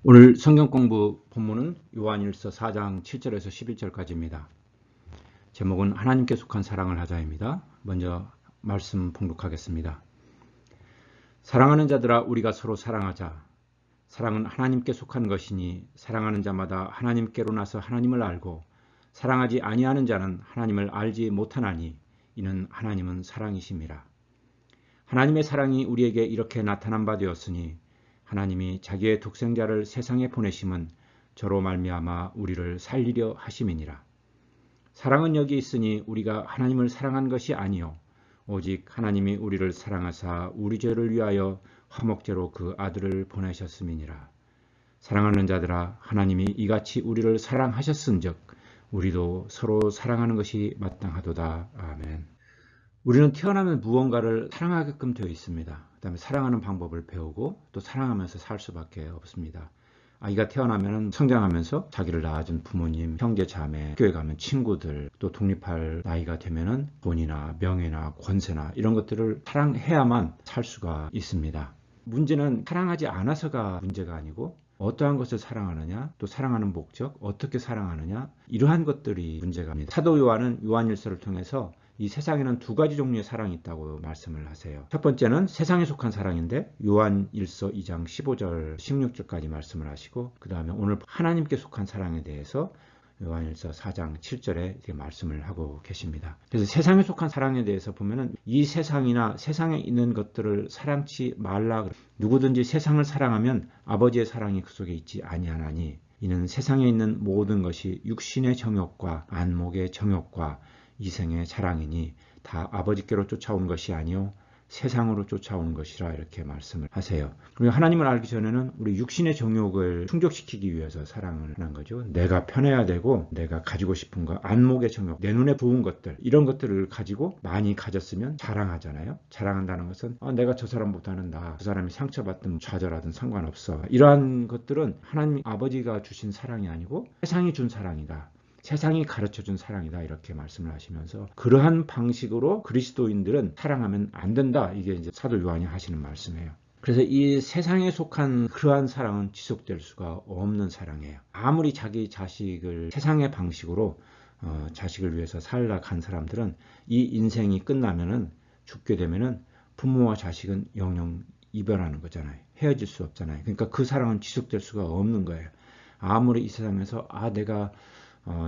오늘 성경 공부 본문은 요한일서 4장 7절에서 11절까지입니다. 제목은 하나님께 속한 사랑을 하자입니다. 먼저 말씀 봉독하겠습니다. 사랑하는 자들아, 우리가 서로 사랑하자. 사랑은 하나님께 속한 것이니 사랑하는 자마다 하나님께로 나서 하나님을 알고 사랑하지 아니하는 자는 하나님을 알지 못하나니 이는 하나님은 사랑이심이라. 하나님의 사랑이 우리에게 이렇게 나타난 바 되었으니 하나님이 자기의 독생자를 세상에 보내심은 저로 말미암아 우리를 살리려 하심이니라. 사랑은 여기 있으니 우리가 하나님을 사랑한 것이 아니요 오직 하나님이 우리를 사랑하사 우리 죄를 위하여 화목제로 그 아들을 보내셨음이니라. 사랑하는 자들아, 하나님이 이같이 우리를 사랑하셨은즉 우리도 서로 사랑하는 것이 마땅하도다. 아멘. 우리는 태어나면 무언가를 사랑하게끔 되어 있습니다. 그 다음에 사랑하는 방법을 배우고 또 사랑하면서 살 수밖에 없습니다. 아이가 태어나면 성장하면서 자기를 낳아준 부모님, 형제, 자매, 학교에 가면 친구들, 또 독립할 나이가 되면은 돈이나 명예나 권세나 이런 것들을 사랑해야만 살 수가 있습니다. 문제는 사랑하지 않아서가 문제가 아니고 어떠한 것을 사랑하느냐, 또 사랑하는 목적, 어떻게 사랑하느냐, 이러한 것들이 문제가 입니다. 사도 요한은 요한일서를 통해서 이 세상에는 두 가지 종류의 사랑이 있다고 말씀을 하세요. 첫 번째는 세상에 속한 사랑인데 요한일서 2장 15절 16절까지 말씀을 하시고, 그 다음에 오늘 하나님께 속한 사랑에 대해서 요한일서 4장 7절에 이렇게 말씀을 하고 계십니다. 그래서 세상에 속한 사랑에 대해서 보면은 이 세상이나 세상에 있는 것들을 사랑치 말라. 누구든지 세상을 사랑하면 아버지의 사랑이 그 속에 있지 아니하나니 이는 세상에 있는 모든 것이 육신의 정욕과 안목의 정욕과 이생의 자랑이니 다 아버지께로 쫓아온 것이 아니요 세상으로 쫓아온 것이라, 이렇게 말씀을 하세요. 그리고 하나님을 알기 전에는 우리 육신의 정욕을 충족시키기 위해서 사랑을 하는 거죠. 내가 편해야 되고 내가 가지고 싶은 거, 안목의 정욕, 내 눈에 부은 것들, 이런 것들을 가지고 많이 가졌으면 자랑하잖아요. 자랑한다는 것은 내가 저 사람보다는 저 사람이 상처받든 좌절하든 상관없어. 이러한 것들은 하나님 아버지가 주신 사랑이 아니고 세상이 준 사랑이다. 세상이 가르쳐준 사랑이다, 이렇게 말씀을 하시면서 그러한 방식으로 그리스도인들은 사랑하면 안 된다. 이게 이제 사도 요한이 하시는 말씀이에요. 그래서 이 세상에 속한 그러한 사랑은 지속될 수가 없는 사랑이에요. 아무리 자기 자식을 세상의 방식으로 자식을 위해서 살아간 사람들은 이 인생이 끝나면은, 죽게 되면은 부모와 자식은 영영 이별하는 거잖아요. 헤어질 수 없잖아요. 그러니까 그 사랑은 지속될 수가 없는 거예요. 아무리 이 세상에서 내가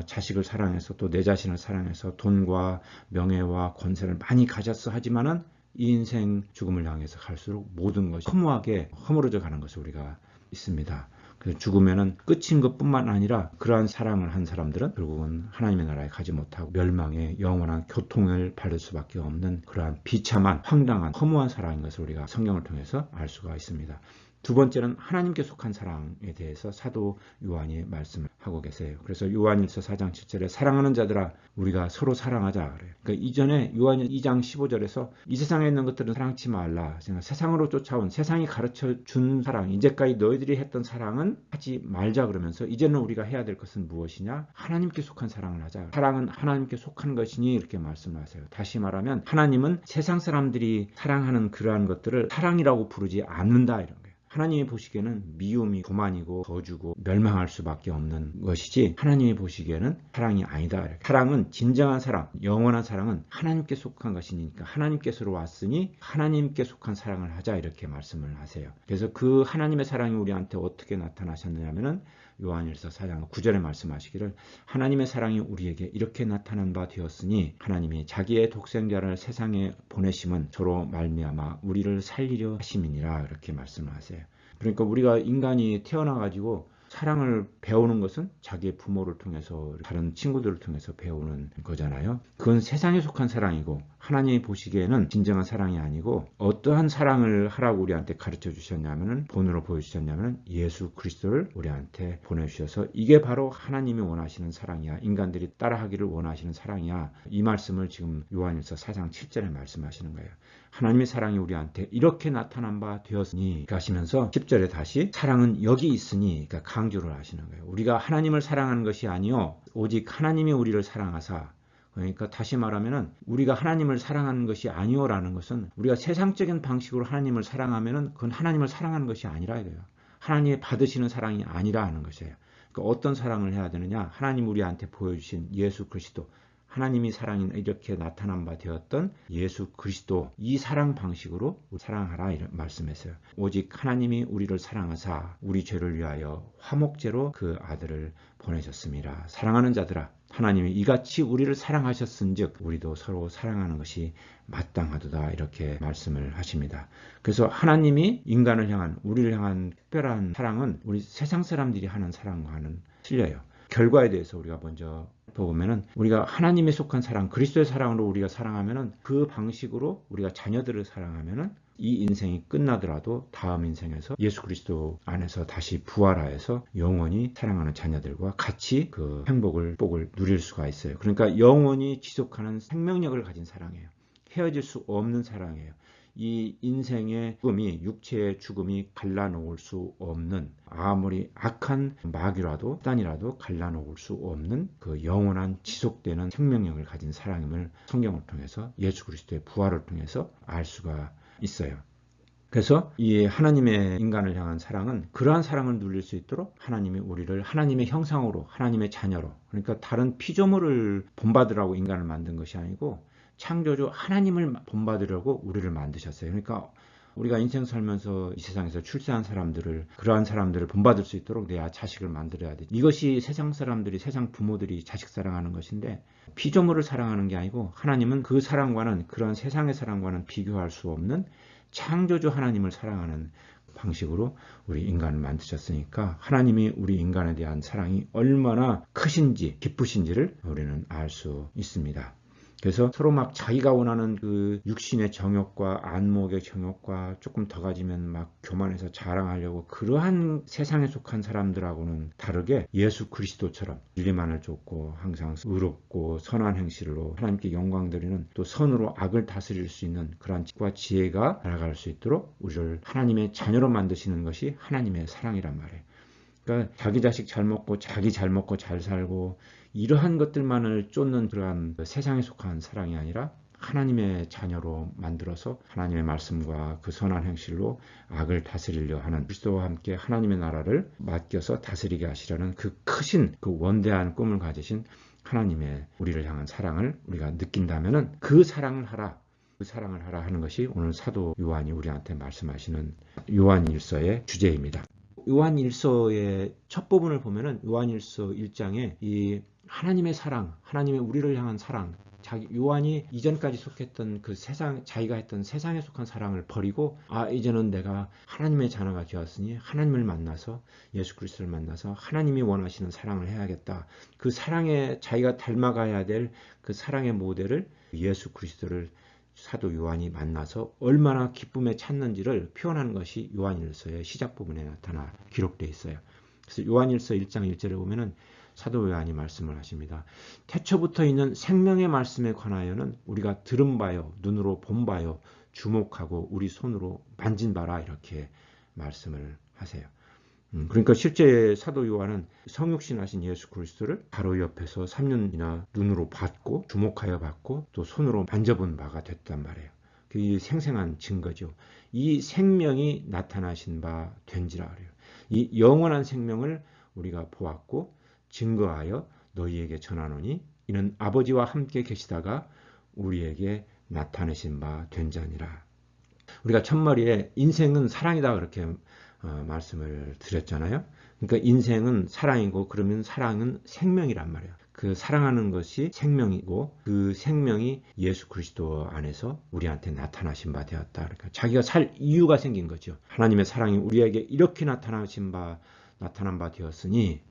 자식을 사랑해서 또 내 자신을 사랑해서 돈과 명예와 권세를 많이 가졌어 하지만은 이 인생 죽음을 향해서 갈수록 모든 것이 허무하게 허물어져 가는 것을 우리가 있습니다. 그래서 죽으면은 끝인 것뿐만 아니라 그러한 사랑을 한 사람들은 결국은 하나님의 나라에 가지 못하고 멸망의 영원한 고통을 받을 수밖에 없는 그러한 비참한 황당한 허무한 사랑인 것을 우리가 성경을 통해서 알 수가 있습니다. 두 번째는 하나님께 속한 사랑에 대해서 사도 요한이 말씀을 하고 계세요. 그래서 요한일서 4장 7절에 사랑하는 자들아, 우리가 서로 사랑하자 그래요. 그러니까 이전에 요한 2장 15절에서 이 세상에 있는 것들은 사랑치 말라. 세상으로 쫓아온, 세상이 가르쳐 준 사랑, 이제까지 너희들이 했던 사랑은 하지 말자 그러면서 이제는 우리가 해야 될 것은 무엇이냐? 하나님께 속한 사랑을 하자. 사랑은 하나님께 속한 것이니, 이렇게 말씀하세요. 다시 말하면 하나님은 세상 사람들이 사랑하는 그러한 것들을 사랑이라고 부르지 않는다, 이런 거예요. 하나님이 보시기에는 미움이 교만이고 거주고 멸망할 수밖에 없는 것이지, 하나님이 보시기에는 사랑이 아니다. 사랑은, 진정한 사랑, 영원한 사랑은 하나님께 속한 것이니까 하나님께서로 왔으니 하나님께 속한 사랑을 하자, 이렇게 말씀을 하세요. 그래서 그 하나님의 사랑이 우리한테 어떻게 나타나셨느냐면은 요한일서 4장 9절에 말씀하시기를 하나님의 사랑이 우리에게 이렇게 나타난 바 되었으니 하나님이 자기의 독생자를 세상에 보내심은 저로 말미암아 우리를 살리려 하심이니라, 이렇게 말씀을 하세요. 그러니까 우리가 인간이 태어나가지고 사랑을 배우는 것은 자기의 부모를 통해서, 다른 친구들을 통해서 배우는 거잖아요. 그건 세상에 속한 사랑이고 하나님이 보시기에는 진정한 사랑이 아니고, 어떠한 사랑을 하라고 우리한테 가르쳐 주셨냐면은, 본으로 보여주셨냐면은 예수 그리스도를 우리한테 보내주셔서 이게 바로 하나님이 원하시는 사랑이야, 인간들이 따라하기를 원하시는 사랑이야, 이 말씀을 지금 요한일서 4장 7절에 말씀하시는 거예요. 하나님의 사랑이 우리한테 이렇게 나타난 바 되었으니 하시면서 10절에 다시 사랑은 여기 있으니, 그러니까 강조를 하시는 거예요. 우리가 하나님을 사랑하는 것이 아니요 오직 하나님이 우리를 사랑하사, 그러니까 다시 말하면은 우리가 하나님을 사랑하는 것이 아니오라는 것은, 우리가 세상적인 방식으로 하나님을 사랑하면은 그건 하나님을 사랑하는 것이 아니라 이거예요. 하나님의 받으시는 사랑이 아니라 하는 것이에요. 그러니까 어떤 사랑을 해야 되느냐? 하나님 우리한테 보여주신 예수 그리스도, 하나님이 사랑인 이렇게 나타난 바 되었던 예수 그리스도, 이 사랑 방식으로 사랑하라 이런 말씀했어요. 오직 하나님이 우리를 사랑하사 우리 죄를 위하여 화목제로 그 아들을 보내셨습니다. 사랑하는 자들아, 하나님이 이같이 우리를 사랑하셨은즉 우리도 서로 사랑하는 것이 마땅하도다 이렇게 말씀을 하십니다. 그래서 하나님이 인간을 향한, 우리를 향한 특별한 사랑은 우리 세상 사람들이 하는 사랑과는 틀려요. 결과에 대해서 우리가 먼저 보면은, 우리가 하나님에 속한 사랑, 그리스도의 사랑으로 우리가 사랑하면은, 그 방식으로 우리가 자녀들을 사랑하면은 이 인생이 끝나더라도 다음 인생에서 예수 그리스도 안에서 다시 부활하여서 영원히 사랑하는 자녀들과 같이 그 행복을, 복을 누릴 수가 있어요. 그러니까 영원히 지속하는 생명력을 가진 사랑이에요. 헤어질 수 없는 사랑이에요. 이 인생의 죽음이, 육체의 죽음이 갈라놓을 수 없는, 아무리 악한 마귀라도 사단이라도 갈라놓을 수 없는 그 영원한 지속되는 생명력을 가진 사랑임을 성경을 통해서, 예수 그리스도의 부활을 통해서 알 수가 있어요. 그래서 이 하나님의 인간을 향한 사랑은 그러한 사랑을 누릴 수 있도록 하나님이 우리를 하나님의 형상으로, 하나님의 자녀로, 그러니까 다른 피조물을 본받으라고 인간을 만든 것이 아니고 창조주 하나님을 본받으려고 우리를 만드셨어요. 그러니까 우리가 인생 살면서 이 세상에서 출세한 사람들을, 그러한 사람들을 본받을 수 있도록 내 자식을 만들어야 돼. 이것이 세상 사람들이, 세상 부모들이 자식 사랑하는 것인데, 피조물을 사랑하는 게 아니고 하나님은 그 사랑과는, 그런 세상의 사랑과는 비교할 수 없는 창조주 하나님을 사랑하는 방식으로 우리 인간을 만드셨으니까 하나님이 우리 인간에 대한 사랑이 얼마나 크신지, 기쁘신지를 우리는 알 수 있습니다. 그래서 서로 막 자기가 원하는 그 육신의 정욕과 안목의 정욕과 조금 더 가지면 막 교만해서 자랑하려고, 그러한 세상에 속한 사람들하고는 다르게 예수 그리스도처럼 진리만을 쫓고 항상 의롭고 선한 행실로 하나님께 영광 드리는, 또 선으로 악을 다스릴 수 있는 그러한 지혜와 지혜가 나아갈 수 있도록 우리를 하나님의 자녀로 만드시는 것이 하나님의 사랑이란 말이에요. 그러니까 자기 자식 잘 먹고 자기 잘 먹고 잘 살고 이러한 것들만을 쫓는 그러한 세상에 속한 사랑이 아니라 하나님의 자녀로 만들어서 하나님의 말씀과 그 선한 행실로 악을 다스리려 하는, 그리스도와 함께 하나님의 나라를 맡겨서 다스리게 하시려는 그 크신, 그 원대한 꿈을 가지신 하나님의 우리를 향한 사랑을 우리가 느낀다면은 그 사랑을 하라, 그 사랑을 하라 하는 것이 오늘 사도 요한이 우리한테 말씀하시는 요한일서의 주제입니다. 요한일서의 첫 부분을 보면은 요한일서 1장에 이 하나님의 사랑, 하나님의 우리를 향한 사랑, 요한이 이전까지 속했던 그 세상, 자기가 했던 세상에 속한 사랑을 버리고, 이제는 내가 하나님의 자녀가 되었으니 하나님을 만나서, 예수 그리스도를 만나서 하나님이 원하시는 사랑을 해야겠다. 그 사랑에 자기가 닮아가야 될 그 사랑의 모델을, 예수 그리스도를 사도 요한이 만나서 얼마나 기쁨에 찼는지를 표현하는 것이 요한일서의 시작 부분에 나타나 기록되어 있어요. 그래서 요한일서 1장 1절에 보면은 사도 요한이 말씀을 하십니다. 태초부터 있는 생명의 말씀에 관하여는 우리가 들은 바요, 눈으로 본 바요, 주목하고 우리 손으로 만진 바라, 이렇게 말씀을 하세요. 그러니까 실제 사도 요한은 성육신 하신 예수 그리스도를 바로 옆에서 3년이나 눈으로 봤고, 주목하여 봤고, 또 손으로 만져본 바가 됐단 말이에요. 그게 생생한 증거죠. 이 생명이 나타나신 바 된지라 그래요. 이 영원한 생명을 우리가 보았고 증거하여 너희에게 전하노니 이는 아버지와 함께 계시다가 우리에게 나타내신 바 된 자니라. 우리가 첫머리에 인생은 사랑이다 그렇게 말씀을 드렸잖아요. 그러니까 인생은 사랑이고, 그러면 사랑은 생명이란 말이에요. 그 사랑하는 것이 생명이고, 그 생명이 예수 그리스도 안에서 우리한테 나타나신 바 되었다. 그러니까 자기가 살 이유가 생긴 거죠. 하나님의 사랑이 우리에게 이렇게 나타난 바 되었으니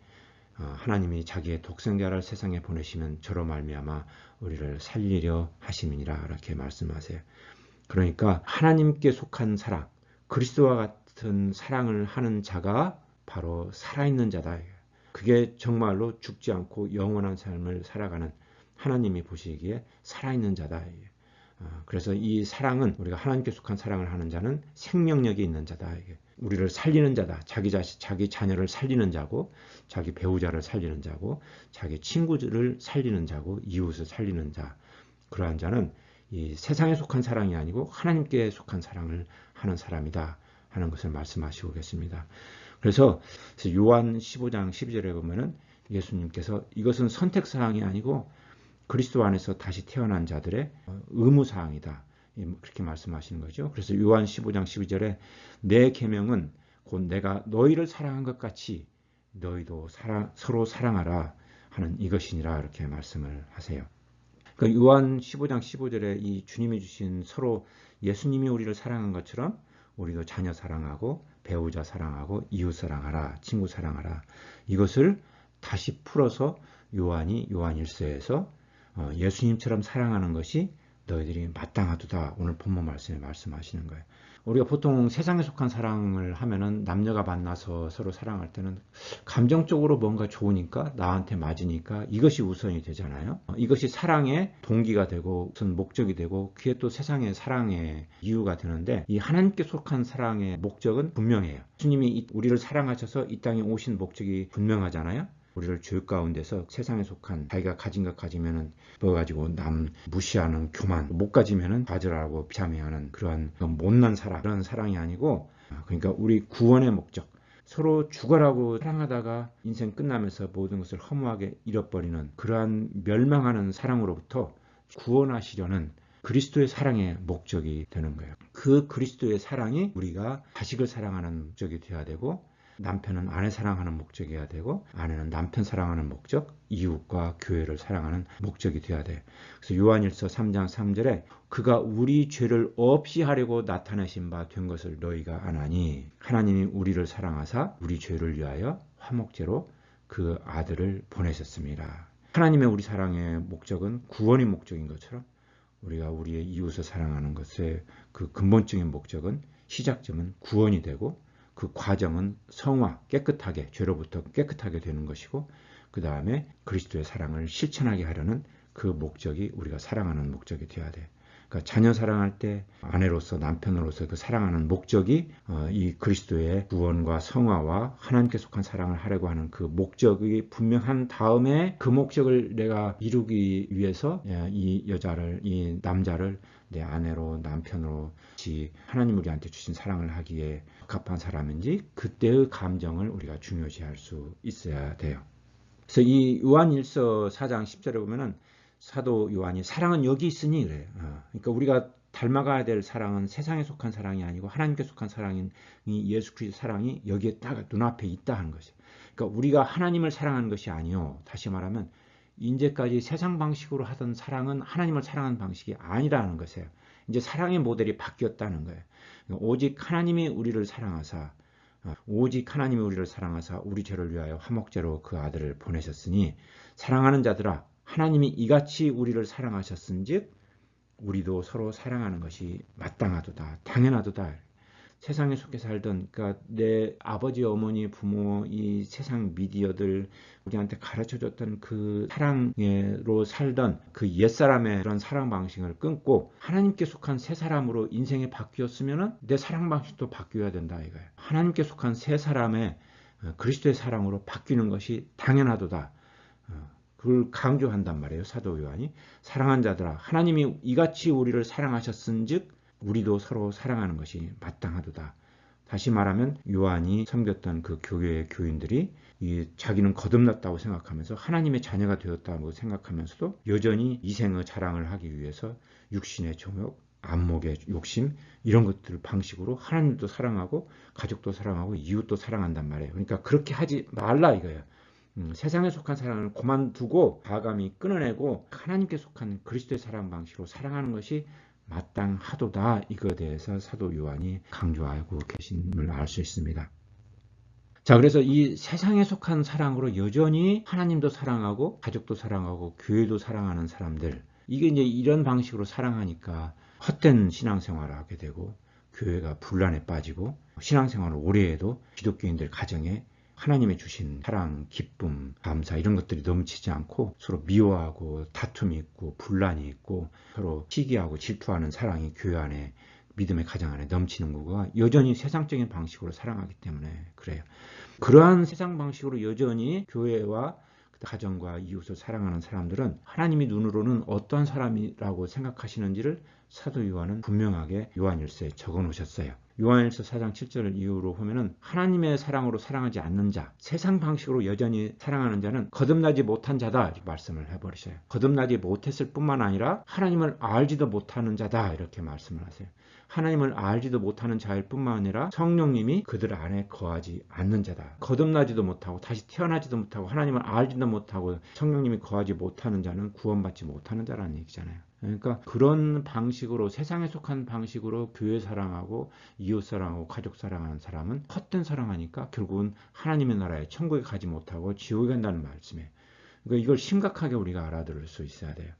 하나님이 자기의 독생자를 세상에 보내시면 저로 말미암아 우리를 살리려 하심이니라, 이렇게 말씀하세요. 그러니까 하나님께 속한 사랑, 그리스도와 같은 사랑을 하는 자가 바로 살아있는 자다. 그게 정말로 죽지 않고 영원한 삶을 살아가는, 하나님이 보시기에 살아있는 자다. 그래서 이 사랑은, 우리가 하나님께 속한 사랑을 하는 자는 생명력이 있는 자다. 우리를 살리는 자다. 자기 자식, 자기 자녀를 살리는 자고, 자기 배우자를 살리는 자고, 자기 친구들을 살리는 자고, 이웃을 살리는 자. 그러한 자는 이 세상에 속한 사랑이 아니고 하나님께 속한 사랑을 하는 사람이다 하는 것을 말씀하시고 계십니다. 그래서 요한 15장 12절에 보면은 예수님께서 이것은 선택사항이 아니고 그리스도 안에서 다시 태어난 자들의 의무사항이다. 그렇게 말씀하시는 거죠. 그래서 요한 15장 12절에 내 계명은 곧 내가 너희를 사랑한 것 같이 너희도 서로 사랑하라 하는 이것이니라 이렇게 말씀을 하세요. 그러니까 요한 15장 15절에 이 주님이 주신 서로 예수님이 우리를 사랑한 것처럼 우리도 자녀 사랑하고 배우자 사랑하고 이웃 사랑하라, 친구 사랑하라. 이것을 다시 풀어서 요한이 요한일서에서 예수님처럼 사랑하는 것이 너희들이 마땅하도다. 오늘 본문 말씀에 말씀하시는 거예요. 우리가 보통 세상에 속한 사랑을 하면은 남녀가 만나서 서로 사랑할 때는 감정적으로 뭔가 좋으니까 나한테 맞으니까 이것이 우선이 되잖아요. 이것이 사랑의 동기가 되고 무슨 목적이 되고 그게 또 세상의 사랑의 이유가 되는데 이 하나님께 속한 사랑의 목적은 분명해요. 주님이 우리를 사랑하셔서 이 땅에 오신 목적이 분명하잖아요. 우리를 죄 가운데서 세상에 속한 자기가 가진 것 가지면은 그거 가지고 남 무시하는 교만, 못 가지면은 가져라고 비참해하는 그러한 못난 사랑, 그런 사랑이 아니고 그러니까 우리 구원의 목적, 서로 죽어라고 사랑하다가 인생 끝나면서 모든 것을 허무하게 잃어버리는 그러한 멸망하는 사랑으로부터 구원하시려는 그리스도의 사랑의 목적이 되는 거예요. 그 그리스도의 사랑이 우리가 자식을 사랑하는 목적이 되어야 되고 남편은 아내 사랑하는 목적이어야 되고 아내는 남편 사랑하는 목적, 이웃과 교회를 사랑하는 목적이 되어야 돼. 그래서 요한일서 3장 3절에 그가 우리 죄를 없이 하려고 나타내신 바 된 것을 너희가 아나니 하나님이 우리를 사랑하사 우리 죄를 위하여 화목제로 그 아들을 보내셨습니다. 하나님의 우리 사랑의 목적은 구원의 목적인 것처럼 우리가 우리의 이웃을 사랑하는 것의 그 근본적인 목적은 시작점은 구원이 되고 그 과정은 성화, 깨끗하게, 죄로부터 깨끗하게 되는 것이고 그 다음에 그리스도의 사랑을 실천하게 하려는 그 목적이 우리가 사랑하는 목적이 되어야 돼. 그러니까 자녀 사랑할 때 아내로서 남편으로서 그 사랑하는 목적이 이 그리스도의 구원과 성화와 하나님께 속한 사랑을 하려고 하는 그 목적이 분명한 다음에 그 목적을 내가 이루기 위해서 이 여자를, 이 남자를 내 아내로 남편으로 하나님 우리한테 주신 사랑을 하기에 적합한 사람인지 그때의 감정을 우리가 중요시할 수 있어야 돼요. 그래서 이 요한일서 4장 10절에 보면은 사도 요한이 사랑은 여기 있으니 그래요. 그러니까 우리가 닮아가야 될 사랑은 세상에 속한 사랑이 아니고 하나님께 속한 사랑인 이 예수 그리스도 사랑이 여기에 딱 눈앞에 있다 하는 것이에요. 그러니까 우리가 하나님을 사랑하는 것이 아니요. 다시 말하면 이제까지 세상 방식으로 하던 사랑은 하나님을 사랑하는 방식이 아니라는 것이에요. 이제 사랑의 모델이 바뀌었다는 거예요. 오직 하나님이 우리를 사랑하사 우리 죄를 위하여 화목제로 그 아들을 보내셨으니 사랑하는 자들아 하나님이 이같이 우리를 사랑하셨은즉 우리도 서로 사랑하는 것이 마땅하도다. 당연하도다. 세상에 속해 살던 그러니까 내 아버지, 어머니, 부모, 이 세상 미디어들 우리한테 가르쳐줬던 그 사랑으로 살던 그 옛사람의 그런 사랑 방식을 끊고 하나님께 속한 새 사람으로 인생이 바뀌었으면 내 사랑 방식도 바뀌어야 된다 이거예요. 하나님께 속한 새 사람의 그리스도의 사랑으로 바뀌는 것이 당연하도다. 그걸 강조한단 말이에요. 사도 요한이. 사랑한 자들아 하나님이 이같이 우리를 사랑하셨은즉 우리도 서로 사랑하는 것이 마땅하도다. 다시 말하면 요한이 섬겼던 그 교회의 교인들이 자기는 거듭났다고 생각하면서 하나님의 자녀가 되었다고 생각하면서도 여전히 이생의 자랑을 하기 위해서 육신의 정욕, 안목의 욕심 이런 것들 방식으로 하나님도 사랑하고 가족도 사랑하고 이웃도 사랑한단 말이에요. 그러니까 그렇게 하지 말라 이거예요. 세상에 속한 사랑을 그만두고 과감히 끊어내고 하나님께 속한 그리스도의 사랑 방식으로 사랑하는 것이 마땅하도다. 이거에 대해서 사도 요한이 강조하고 계심을 알 수 있습니다. 자, 그래서 이 세상에 속한 사랑으로 여전히 하나님도 사랑하고 가족도 사랑하고 교회도 사랑하는 사람들 이게 이제 이런 방식으로 사랑하니까 헛된 신앙생활을 하게 되고 교회가 분란에 빠지고 신앙생활을 오래 해도 기독교인들 가정에 하나님의 주신 사랑, 기쁨, 감사 이런 것들이 넘치지 않고 서로 미워하고 다툼이 있고 분란이 있고 서로 시기하고 질투하는 사랑이 교회 안에 믿음의 가정 안에 넘치는 거가 여전히 세상적인 방식으로 사랑하기 때문에 그래요. 그러한 세상 방식으로 여전히 교회와 가정과 이웃을 사랑하는 사람들은 하나님이 눈으로는 어떤 사람이라고 생각하시는지를 사도 요한은 분명하게 요한일서에 적어 놓으셨어요. 요한일서 4장 7절 이후로 보면은 하나님의 사랑으로 사랑하지 않는 자, 세상 방식으로 여전히 사랑하는 자는 거듭나지 못한 자다 이렇게 말씀을 해버리셔요. 거듭나지 못했을 뿐만 아니라 하나님을 알지도 못하는 자다 이렇게 말씀을 하세요. 하나님을 알지도 못하는 자일 뿐만 아니라 성령님이 그들 안에 거하지 않는 자다. 거듭나지도 못하고 다시 태어나지도 못하고 하나님을 알지도 못하고 성령님이 거하지 못하는 자는 구원받지 못하는 자라는 얘기잖아요. 그러니까 그런 방식으로 세상에 속한 방식으로 교회 사랑하고 이웃 사랑하고 가족 사랑하는 사람은 헛된 사랑하니까 결국은 하나님의 나라에 천국에 가지 못하고 지옥에 간다는 말씀이에요. 그러니까 이걸 심각하게 우리가 알아들을 수 있어야 돼요.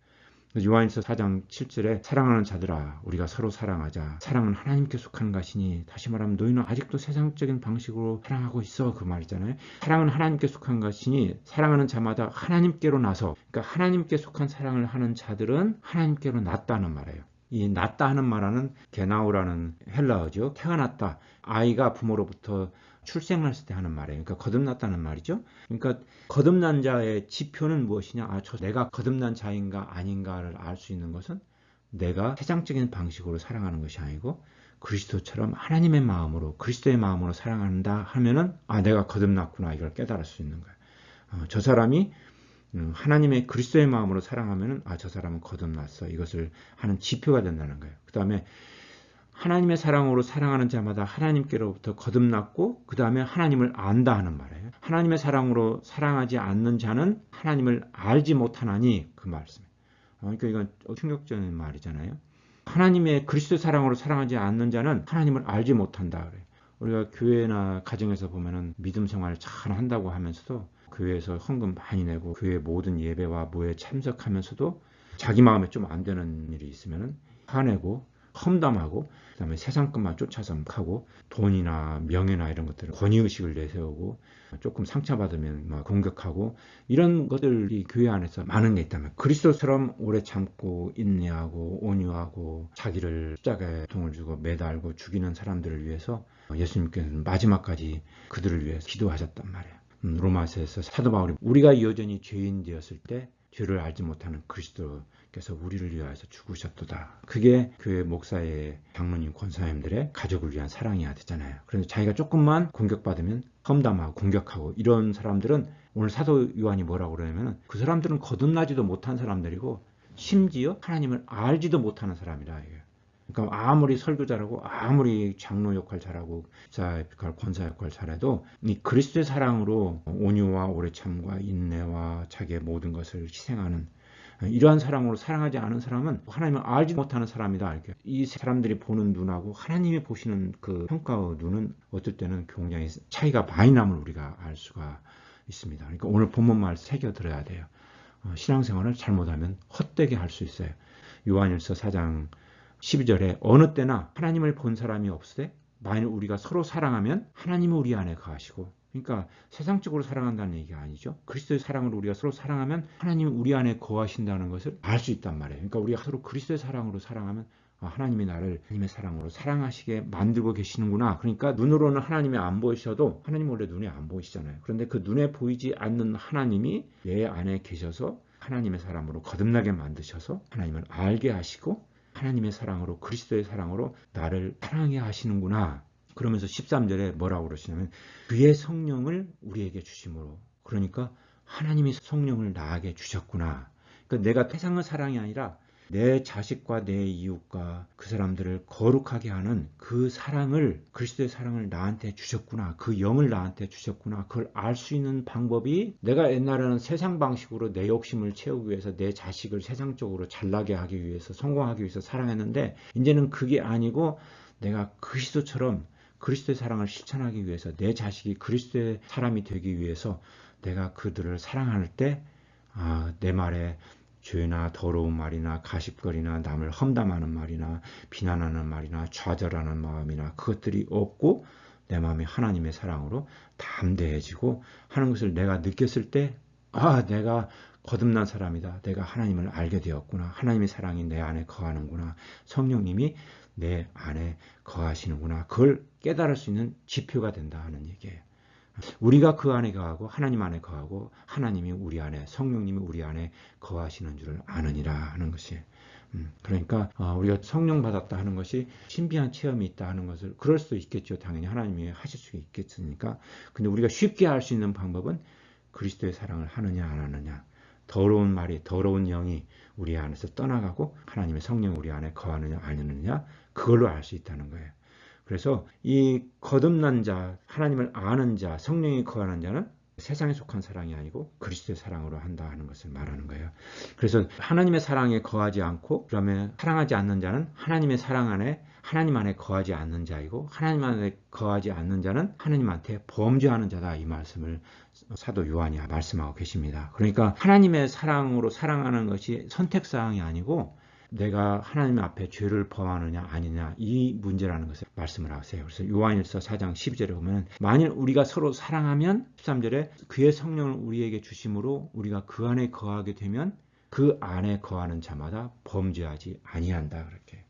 요한일서 4장 7절에 사랑하는 자들아 우리가 서로 사랑하자. 사랑은 하나님께 속한 것이니 다시 말하면 너희는 아직도 세상적인 방식으로 사랑하고 있어 그 말이잖아요. 사랑은 하나님께 속한 것이니 사랑하는 자마다 하나님께로 나서 그러니까 하나님께 속한 사랑을 하는 자들은 하나님께로 났다는 말이에요. 이 났다 하는 말은 게나우라는 헬라어죠. 태어났다. 아이가 부모로부터 출생했을 때 하는 말이에요. 그러니까 거듭났다는 말이죠. 그러니까 거듭난 자의 지표는 무엇이냐? 내가 거듭난 자인가 아닌가를 알 수 있는 것은 내가 세상적인 방식으로 사랑하는 것이 아니고 그리스도처럼 하나님의 마음으로 그리스도의 마음으로 사랑한다 하면은 내가 거듭났구나 이걸 깨달을 수 있는 거예요. 저 사람이 하나님의 그리스도의 마음으로 사랑하면은 저 사람은 거듭났어. 이것을 하는 지표가 된다는 거예요. 그 다음에 하나님의 사랑으로 사랑하는 자마다 하나님께로부터 거듭났고 그 다음에 하나님을 안다 하는 말이에요. 하나님의 사랑으로 사랑하지 않는 자는 하나님을 알지 못하나니 그 말씀이에요. 그러니까 이건 충격적인 말이잖아요. 하나님의 그리스도 사랑으로 사랑하지 않는 자는 하나님을 알지 못한다 그래요. 우리가 교회나 가정에서 보면은 믿음 생활을 잘 한다고 하면서도 교회에서 헌금 많이 내고 교회 모든 예배와 모에 참석하면서도 자기 마음에 좀 안 되는 일이 있으면은 화내고 험담하고 그다음에 세상 것만 쫓아서 하고 돈이나 명예나 이런 것들을 권위의식을 내세우고 조금 상처받으면 막 공격하고 이런 것들이 교회 안에서 많은 게 있다면 그리스도처럼 오래 참고 인내하고 온유하고 자기를 십자가에 동을 주고 매달고 죽이는 사람들을 위해서 예수님께서는 마지막까지 그들을 위해서 기도하셨단 말이에요. 로마서에서 사도 바울이 우리가 여전히 죄인 되었을 때 죄를 알지 못하는 그리스도께서 우리를 위하여서 죽으셨도다. 그게 교회 목사의 장로님, 권사님들의 가족을 위한 사랑이어야 되잖아요. 그래서 자기가 조금만 공격받으면 험담하고 공격하고 이런 사람들은 오늘 사도 요한이 뭐라고 그러냐면 그 사람들은 거듭나지도 못한 사람들이고 심지어 하나님을 알지도 못하는 사람이라. 그러니까 아무리 설교 잘하고 아무리 장로 역할 잘하고 자 역할, 권사 역할 잘해도 이 그리스도의 사랑으로 온유와 오래 참과 인내와 자기의 모든 것을 희생하는 이러한 사랑으로 사랑하지 않은 사람은 하나님을 알지 못하는 사람이다. 이렇게 이 사람들이 보는 눈하고 하나님이 보시는 그 평가의 눈은 어떨 때는 굉장히 차이가 많이 남을 우리가 알 수가 있습니다. 그러니까 오늘 본문말 새겨 들어야 돼요. 신앙생활을 잘못하면 헛되게 할 수 있어요. 요한일서 4장 12절에 어느 때나 하나님을 본 사람이 없으되 만일 우리가 서로 사랑하면 하나님은 우리 안에 거하시고 그러니까 세상적으로 사랑한다는 얘기가 아니죠. 그리스도의 사랑으로 우리가 서로 사랑하면 하나님이 우리 안에 거하신다는 것을 알 수 있단 말이에요. 그러니까 우리가 서로 그리스도의 사랑으로 사랑하면 하나님이 나를 하나님의 사랑으로 사랑하시게 만들고 계시는구나. 그러니까 눈으로는 하나님이 안 보이셔도 하나님 원래 눈에 안 보이시잖아요. 그런데 그 눈에 보이지 않는 하나님이 내 안에 계셔서 하나님의 사람으로 거듭나게 만드셔서 하나님을 알게 하시고 하나님의 사랑으로 그리스도의 사랑으로 나를 사랑하게 하시는구나. 그러면서 13절에 뭐라고 그러시냐면 그의 성령을 우리에게 주심으로 그러니까 하나님이 성령을 나에게 주셨구나. 그러니까 내가 세상의 사랑이 아니라 내 자식과 내 이웃과 그 사람들을 거룩하게 하는 그 사랑을 그리스도의 사랑을 나한테 주셨구나. 그 영을 나한테 주셨구나. 그걸 알 수 있는 방법이 내가 옛날에는 세상 방식으로 내 욕심을 채우기 위해서 내 자식을 세상적으로 잘나게 하기 위해서 성공하기 위해서 사랑했는데 이제는 그게 아니고 내가 그리스도처럼 그리스도의 사랑을 실천하기 위해서 내 자식이 그리스도의 사람이 되기 위해서 내가 그들을 사랑할 때 내 말에 죄나 더러운 말이나 가십거리나 남을 험담하는 말이나 비난하는 말이나 좌절하는 마음이나 그것들이 없고 내 마음이 하나님의 사랑으로 담대해지고 하는 것을 내가 느꼈을 때 내가 거듭난 사람이다. 내가 하나님을 알게 되었구나. 하나님의 사랑이 내 안에 거하는구나. 성령님이 내 안에 거하시는구나. 그걸 깨달을 수 있는 지표가 된다 하는 얘기예요. 우리가 그 안에 거하고 하나님 안에 거하고 하나님이 우리 안에 성령님이 우리 안에 거하시는 줄을 아느니라 하는 것이 그러니까 우리가 성령 받았다 하는 것이 신비한 체험이 있다 하는 것을 그럴 수도 있겠죠. 당연히 하나님이 하실 수 있겠으니까. 근데 우리가 쉽게 할 수 있는 방법은 그리스도의 사랑을 하느냐 안 하느냐. 더러운 말이 더러운 영이 우리 안에서 떠나가고 하나님의 성령 우리 안에 거하느냐 아니느냐 그걸로 알 수 있다는 거예요. 그래서 이 거듭난 자, 하나님을 아는 자, 성령이 거하는 자는 세상에 속한 사랑이 아니고 그리스도의 사랑으로 한다 하는 것을 말하는 거예요. 그래서 하나님의 사랑에 거하지 않고 그러면 사랑하지 않는 자는 하나님의 사랑 안에 하나님 안에 거하지 않는 자이고 하나님 안에 거하지 않는 자는 하나님한테 범죄하는 자다 이 말씀을 사도 요한이 말씀하고 계십니다. 그러니까 하나님의 사랑으로 사랑하는 것이 선택사항이 아니고 내가 하나님 앞에 죄를 범하느냐 아니냐 이 문제라는 것을 말씀을 하세요. 그래서 요한일서 4장 12절에 보면 만일 우리가 서로 사랑하면 13절에 그의 성령을 우리에게 주심으로 우리가 그 안에 거하게 되면 그 안에 거하는 자마다 범죄하지 아니한다. 그렇게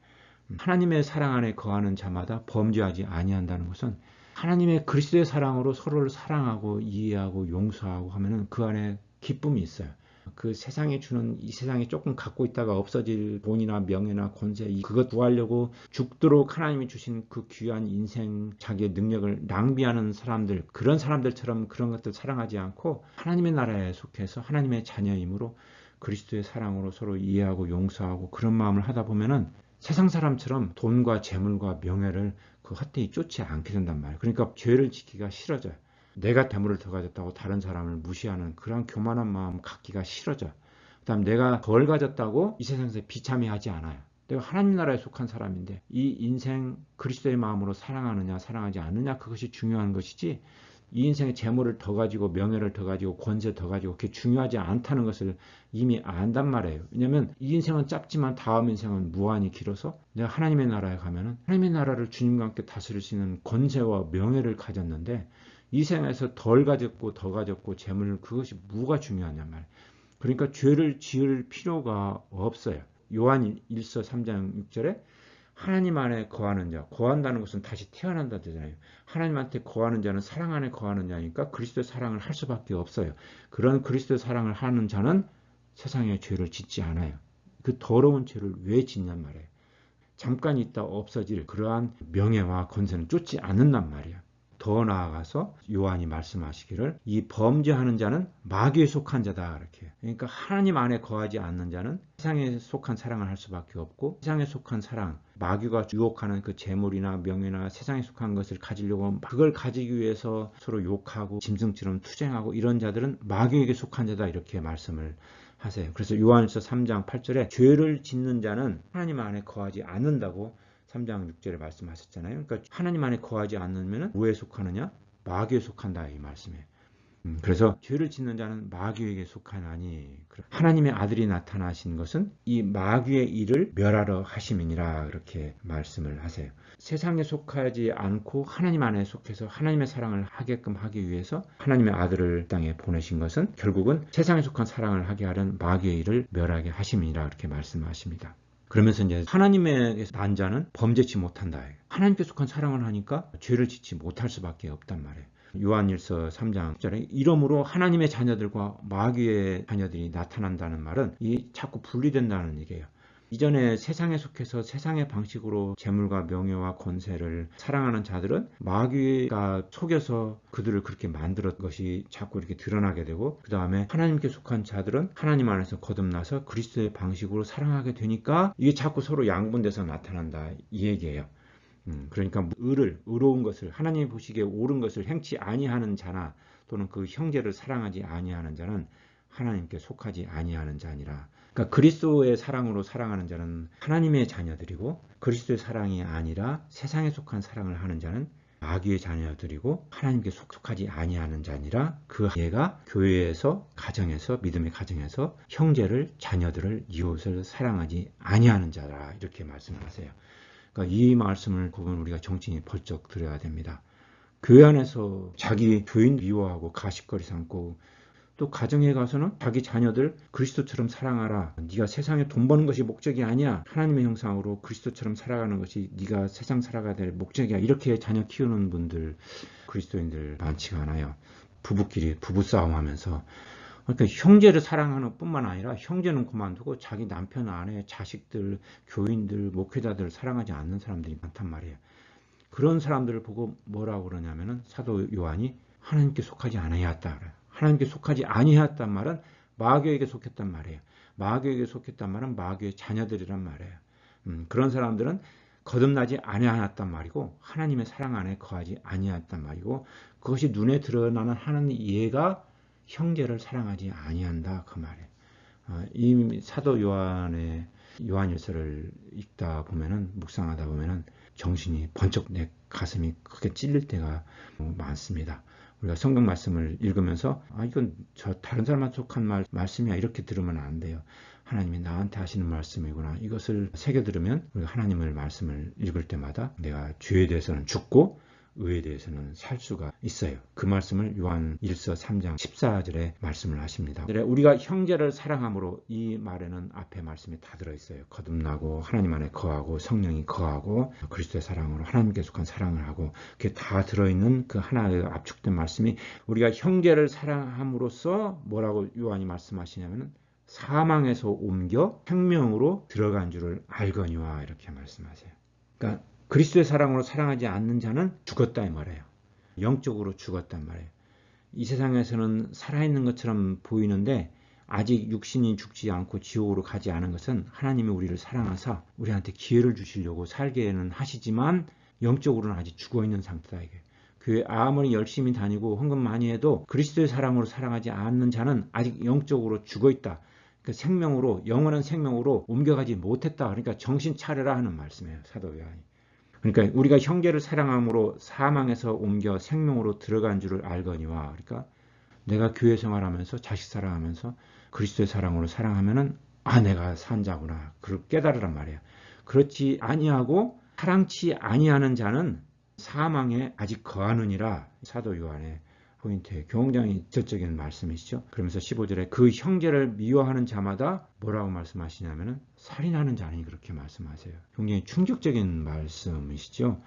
하나님의 사랑 안에 거하는 자마다 범죄하지 아니한다는 것은 하나님의 그리스도의 사랑으로 서로를 사랑하고 이해하고 용서하고 하면은 그 안에 기쁨이 있어요. 그 세상에 주는 이 세상에 조금 갖고 있다가 없어질 돈이나 명예나 권세 그것 구하려고 죽도록 하나님이 주신 그 귀한 인생 자기의 능력을 낭비하는 사람들 그런 사람들처럼 그런 것들 사랑하지 않고 하나님의 나라에 속해서 하나님의 자녀이므로 그리스도의 사랑으로 서로 이해하고 용서하고 그런 마음을 하다 보면은 세상 사람처럼 돈과 재물과 명예를 그 헛되이 쫓지 않게 된단 말이에요. 그러니까 죄를 지키기가 싫어져요. 내가 재물을 더 가졌다고 다른 사람을 무시하는 그런 교만한 마음 갖기가 싫어져. 그다음 내가 덜 가졌다고 이 세상에서 비참해하지 않아요. 내가 하나님 나라에 속한 사람인데 이 인생 그리스도의 마음으로 사랑하느냐 사랑하지 않느냐 그것이 중요한 것이지 이 인생의 재물을 더 가지고 명예를 더 가지고 권세 더 가지고 그게 중요하지 않다는 것을 이미 안단 말이에요. 왜냐하면 이 인생은 짧지만 다음 인생은 무한히 길어서 내가 하나님의 나라에 가면은 하나님의 나라를 주님과 함께 다스릴 수 있는 권세와 명예를 가졌는데 이 생에서 덜 가졌고 더 가졌고 재물 그것이 뭐가 중요하냐 말. 그러니까 죄를 지을 필요가 없어요. 요한 1서 3장 6절에 하나님 안에 거하는 자, 거한다는 것은 다시 태어난다 되잖아요. 하나님한테 거하는 자는 사랑 안에 거하는 자니까 그리스도의 사랑을 할 수밖에 없어요. 그런 그리스도의 사랑을 하는 자는 세상에 죄를 짓지 않아요. 그 더러운 죄를 왜 짓냔 말이에요. 잠깐 있다 없어질 그러한 명예와 권세는 쫓지 않는단 말이에요. 더 나아가서 요한이 말씀하시기를 이 범죄하는 자는 마귀에 속한 자다 이렇게. 그러니까 하나님 안에 거하지 않는 자는 세상에 속한 사랑을 할 수밖에 없고 세상에 속한 사랑, 마귀가 유혹하는 그 재물이나 명예나 세상에 속한 것을 가지려고 그걸 가지기 위해서 서로 욕하고 짐승처럼 투쟁하고 이런 자들은 마귀에게 속한 자다 이렇게 말씀을 하세요. 그래서 요한일서 3장 8절에 죄를 짓는 자는 하나님 안에 거하지 않는다고 3장 6절에 말씀하셨잖아요. 그러니까 하나님 안에 거하지 않으면 뭐에 속하느냐? 마귀에 속한다 이 말씀이에요. 그래서 죄를 짓는 자는 마귀에게 속하나니 하나님의 아들이 나타나신 것은 이 마귀의 일을 멸하러 하심이니라 그렇게 말씀을 하세요. 세상에 속하지 않고 하나님 안에 속해서 하나님의 사랑을 하게끔 하기 위해서 하나님의 아들을 땅에 보내신 것은 결국은 세상에 속한 사랑을 하게 하려는 마귀의 일을 멸하게 하심이니라 그렇게 말씀하십니다. 그러면서 이제 하나님의 난 자는 범죄치 못한다. 하나님께 속한 사랑을 하니까 죄를 짓지 못할 수밖에 없단 말이에요. 요한일서 3장 10절에 이러므로 하나님의 자녀들과 마귀의 자녀들이 나타난다는 말은 이 자꾸 분리된다는 얘기예요. 이전에 세상에 속해서 세상의 방식으로 재물과 명예와 권세를 사랑하는 자들은 마귀가 속여서 그들을 그렇게 만들었던 것이 자꾸 이렇게 드러나게 되고 그 다음에 하나님께 속한 자들은 하나님 안에서 거듭나서 그리스도의 방식으로 사랑하게 되니까 이게 자꾸 서로 양분돼서 나타난다 이 얘기예요. 그러니까 의로운 것을 하나님이 보시기에 옳은 것을 행치 아니하는 자나 또는 그 형제를 사랑하지 아니하는 자는 하나님께 속하지 아니하는 자니라. 그러니까 그리스도의 사랑으로 사랑하는 자는 하나님의 자녀들이고 그리스도의 사랑이 아니라 세상에 속한 사랑을 하는 자는 마귀의 자녀들이고 하나님께 속하지 아니하는 자니라. 그 얘가 교회에서 가정에서 믿음의 가정에서 형제를 자녀들을 이웃을 사랑하지 아니하는 자라 이렇게 말씀하세요. 그러니까 이 말씀을 보면 우리가 정신이 벌쩍 들어야 됩니다. 교회 안에서 자기 교인 미워하고 가십거리 삼고 또 가정에 가서는 자기 자녀들 그리스도처럼 사랑하라. 네가 세상에 돈 버는 것이 목적이 아니야. 하나님의 형상으로 그리스도처럼 살아가는 것이 네가 세상 살아가야 될 목적이야. 이렇게 자녀 키우는 분들 그리스도인들 많지가 않아요. 부부끼리 부부싸움하면서 그러니까 형제를 사랑하는 뿐만 아니라 형제는 그만두고 자기 남편, 아내, 자식들, 교인들, 목회자들을 사랑하지 않는 사람들이 많단 말이에요. 그런 사람들을 보고 뭐라고 그러냐면은 사도 요한이 하나님께 속하지 아니하였다 그래요. 하나님께 속하지 아니하였단 말은 마귀에게 속했단 말이에요. 마귀에게 속했단 말은 마귀의 자녀들이란 말이에요. 그런 사람들은 거듭나지 아니하였단 말이고 하나님의 사랑 안에 거하지 아니하였단 말이고 그것이 눈에 드러나는 하나님 얘가 형제를 사랑하지 아니한다 그 말이에요. 이 사도 요한의 요한일서를 읽다 보면은 묵상하다 보면은 정신이 번쩍 내 가슴이 크게 찔릴 때가 많습니다. 우리가 성경 말씀을 읽으면서 이건 저 다른 사람한테 속한 말씀이야 이렇게 들으면 안 돼요. 하나님이 나한테 하시는 말씀이구나. 이것을 새겨 들으면 우리가 하나님의 말씀을 읽을 때마다 내가 죄에 대해서는 죽고 의에 대해서는 살 수가 있어요. 그 말씀을 요한 1서 3장 14절에 말씀을 하십니다. 우리가 형제를 사랑함으로 이 말에는 앞에 말씀이 다 들어있어요. 거듭나고 하나님 안에 거하고 성령이 거하고 그리스도의 사랑으로 하나님께 속한 사랑을 하고 그게 다 들어있는 그 하나의 압축된 말씀이 우리가 형제를 사랑함으로써 뭐라고 요한이 말씀하시냐면은 사망에서 옮겨 생명으로 들어간 줄을 알거니와 이렇게 말씀하세요. 그러니까 그리스도의 사랑으로 사랑하지 않는 자는 죽었다 이 말이에요. 영적으로 죽었단 말이에요. 이 세상에서는 살아있는 것처럼 보이는데 아직 육신이 죽지 않고 지옥으로 가지 않은 것은 하나님이 우리를 사랑하사 우리한테 기회를 주시려고 살게는 하시지만 영적으로는 아직 죽어있는 상태다 이게. 교회 아무리 열심히 다니고 헌금 많이 해도 그리스도의 사랑으로 사랑하지 않는 자는 아직 영적으로 죽어있다. 그 생명으로 영원한 생명으로 옮겨가지 못했다. 그러니까 정신 차려라 하는 말씀이에요. 사도 요한이. 그러니까 우리가 형제를 사랑함으로 사망에서 옮겨 생명으로 들어간 줄을 알거니와 그러니까 내가 교회 생활하면서 자식 사랑하면서 그리스도의 사랑으로 사랑하면은 내가 산 자구나. 그걸 깨달으란 말이에요. 그렇지 아니하고 사랑치 아니하는 자는 사망에 아직 거하느니라. 사도 요한의 포인트에 굉장히 적적인 말씀이시죠. 그러면서 15절에 그 형제를 미워하는 자마다 뭐라고 말씀하시냐면은 살인하는 자니 그렇게 말씀하세요. 굉장히 충격적인 말씀이시죠.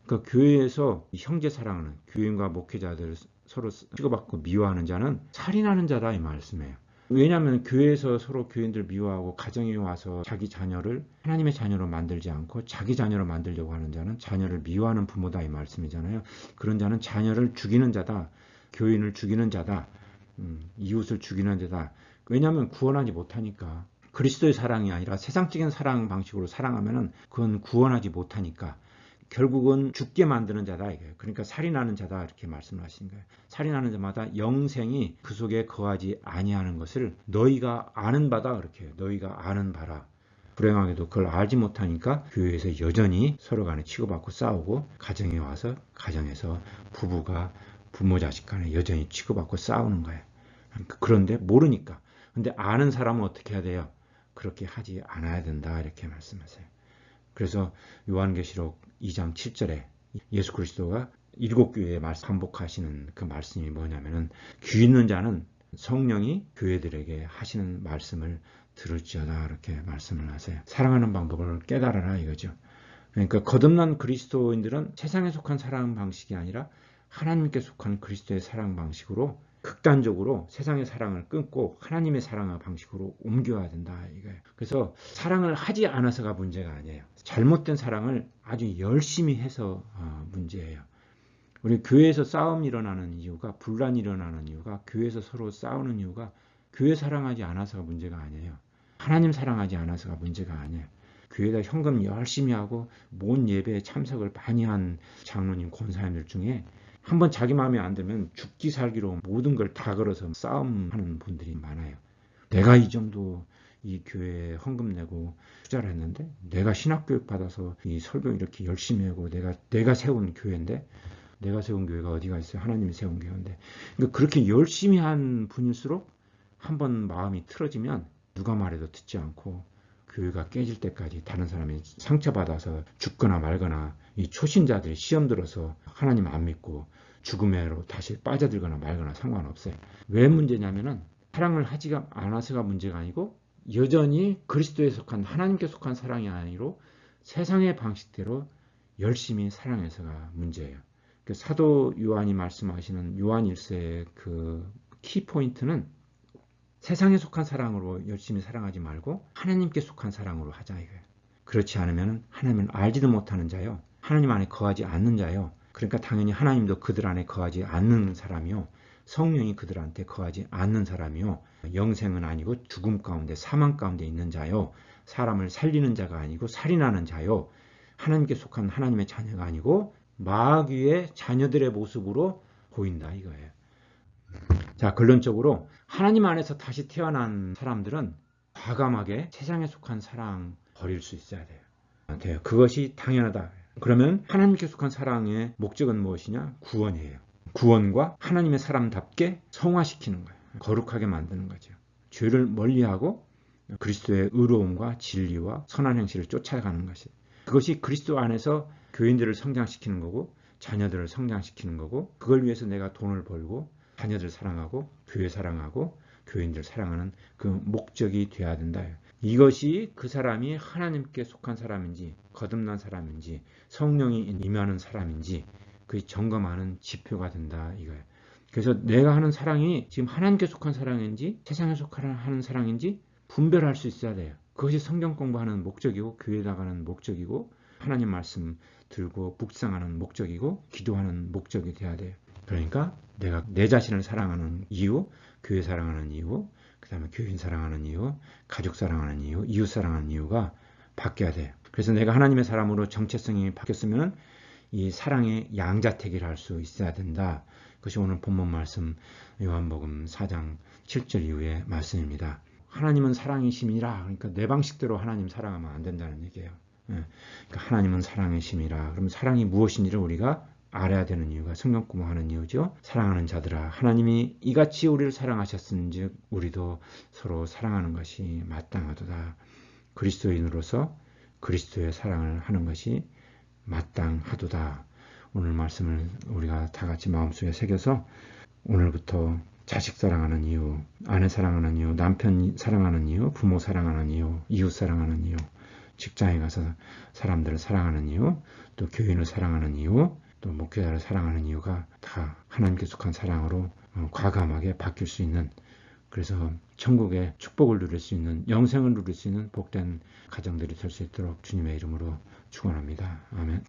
그러니까 교회에서 형제 사랑하는 교인과 목회자들 서로 치고받고 미워하는 자는 살인하는 자다 이 말씀이에요. 왜냐하면 교회에서 서로 교인들 미워하고 가정에 와서 자기 자녀를 하나님의 자녀로 만들지 않고 자기 자녀로 만들려고 하는 자는 자녀를 미워하는 부모다 이 말씀이잖아요. 그런 자는 자녀를 죽이는 자다. 교인을 죽이는 자다. 이웃을 죽이는 자다. 왜냐하면 구원하지 못하니까. 그리스도의 사랑이 아니라 세상적인 사랑 방식으로 사랑하면은 그건 구원하지 못하니까. 결국은 죽게 만드는 자다. 이게. 그러니까 살인하는 자다. 이렇게 말씀을 하신 거예요. 살인하는 자마다 영생이 그 속에 거하지 아니하는 것을 너희가 아는 바다. 그렇게 너희가 아는 바라. 불행하게도 그걸 알지 못하니까 교회에서 여전히 서로 간에 치고받고 싸우고 가정에 와서 가정에서 부부가 부모 자식 간에 여전히 치고받고 싸우는 거예요. 그런데 모르니까. 근데 아는 사람은 어떻게 해야 돼요? 그렇게 하지 않아야 된다. 이렇게 말씀하세요. 그래서 요한계시록 2장 7절에 예수 그리스도가 7교회에 반복하시는 그 말씀이 뭐냐면은 귀 있는 자는 성령이 교회들에게 하시는 말씀을 들을지어다 이렇게 말씀을 하세요. 사랑하는 방법을 깨달아라 이거죠. 그러니까 거듭난 그리스도인들은 세상에 속한 사랑 방식이 아니라 하나님께 속한 그리스도의 사랑 방식으로 극단적으로 세상의 사랑을 끊고 하나님의 사랑 방식으로 옮겨야 된다 이거예요. 그래서 사랑을 하지 않아서가 문제가 아니에요. 잘못된 사랑을 아주 열심히 해서 문제예요. 우리 교회에서 싸움이 일어나는 이유가 분란이 일어나는 이유가 교회에서 서로 싸우는 이유가 교회 사랑하지 않아서가 문제가 아니에요. 하나님 사랑하지 않아서가 문제가 아니에요. 교회에다 현금 열심히 하고 모든 예배에 참석을 많이 한 장로님, 권사님들 중에 한번 자기 마음에 안 들면 죽기 살기로 모든 걸 다 걸어서 싸움하는 분들이 많아요. 내가 이 정도 이 교회에 헌금 내고 투자를 했는데 내가 신학교육 받아서 이 설교 이렇게 열심히 하고 내가 세운 교회인데 내가 세운 교회가 어디가 있어요? 하나님이 세운 교회인데 그러니까 그렇게 열심히 한 분일수록 한번 마음이 틀어지면 누가 말해도 듣지 않고 교회가 깨질 때까지 다른 사람이 상처받아서 죽거나 말거나 이 초신자들이 시험 들어서 하나님 안 믿고 죽음으로 다시 빠져들거나 말거나 상관없어요. 왜 문제냐면은 사랑을 하지 않아서가 문제가 아니고 여전히 그리스도에 속한 하나님께 속한 사랑이 아니로 세상의 방식대로 열심히 사랑해서가 문제예요. 사도 요한이 말씀하시는 요한 1서의 그 키포인트는 세상에 속한 사랑으로 열심히 사랑하지 말고 하나님께 속한 사랑으로 하자 이거예요. 그렇지 않으면 하나님을 알지도 못하는 자요. 하나님 안에 거하지 않는 자요. 그러니까 당연히 하나님도 그들 안에 거하지 않는 사람이요. 성령이 그들한테 거하지 않는 사람이요. 영생은 아니고 죽음 가운데 사망 가운데 있는 자요. 사람을 살리는 자가 아니고 살인하는 자요. 하나님께 속한 하나님의 자녀가 아니고 마귀의 자녀들의 모습으로 보인다 이거예요. 자, 결론적으로 하나님 안에서 다시 태어난 사람들은 과감하게 세상에 속한 사랑 버릴 수 있어야 돼요. 그것이 당연하다. 그러면 하나님께 속한 사랑의 목적은 무엇이냐? 구원이에요. 구원과 하나님의 사람답게 성화시키는 거예요. 거룩하게 만드는 거죠. 죄를 멀리하고 그리스도의 의로움과 진리와 선한 행실을 쫓아가는 것이에요. 그것이 그리스도 안에서 교인들을 성장시키는 거고 자녀들을 성장시키는 거고 그걸 위해서 내가 돈을 벌고 자녀들 사랑하고 교회 사랑하고 교인들 사랑하는 그 목적이 돼야 된다. 이것이 그 사람이 하나님께 속한 사람인지 거듭난 사람인지 성령이 임하는 사람인지 그 점검하는 지표가 된다 이거예요. 그래서 내가 하는 사랑이 지금 하나님께 속한 사랑인지 세상에 속한 사랑인지 분별할 수 있어야 돼요. 그것이 성경 공부하는 목적이고 교회 나가는 목적이고 하나님 말씀 들고 묵상하는 목적이고 기도하는 목적이 돼야 돼요. 그러니까 내가 내 자신을 사랑하는 이유, 교회 사랑하는 이유, 그 다음에 교인 사랑하는 이유, 가족 사랑하는 이유, 이웃 사랑하는 이유가 바뀌어야 돼요. 그래서 내가 하나님의 사람으로 정체성이 바뀌었으면 이 사랑의 양자택일을 할 수 있어야 된다. 그것이 오늘 본문 말씀 요한복음 4장 7절 이후의 말씀입니다. 하나님은 사랑이심이라. 그러니까 내 방식대로 하나님 사랑하면 안 된다는 얘기예요. 그러니까 하나님은 사랑이심이라. 그럼 사랑이 무엇인지를 우리가 알아야 되는 이유가 성경 공부하는 이유죠. 사랑하는 자들아 하나님이 이같이 우리를 사랑하셨은즉 우리도 서로 사랑하는 것이 마땅하도다. 그리스도인으로서 그리스도의 사랑을 하는 것이 마땅하도다. 오늘 말씀을 우리가 다 같이 마음속에 새겨서 오늘부터 자식 사랑하는 이유, 아내 사랑하는 이유, 남편 사랑하는 이유, 부모 사랑하는 이유, 이웃 사랑하는 이유, 직장에 가서 사람들을 사랑하는 이유, 또 교인을 사랑하는 이유, 또 목회자를 사랑하는 이유가 다 하나님께 속한 사랑으로 과감하게 바뀔 수 있는, 그래서 천국의 축복을 누릴 수 있는, 영생을 누릴 수 있는 복된 가정들이 될 수 있도록 주님의 이름으로 축원합니다. 아멘.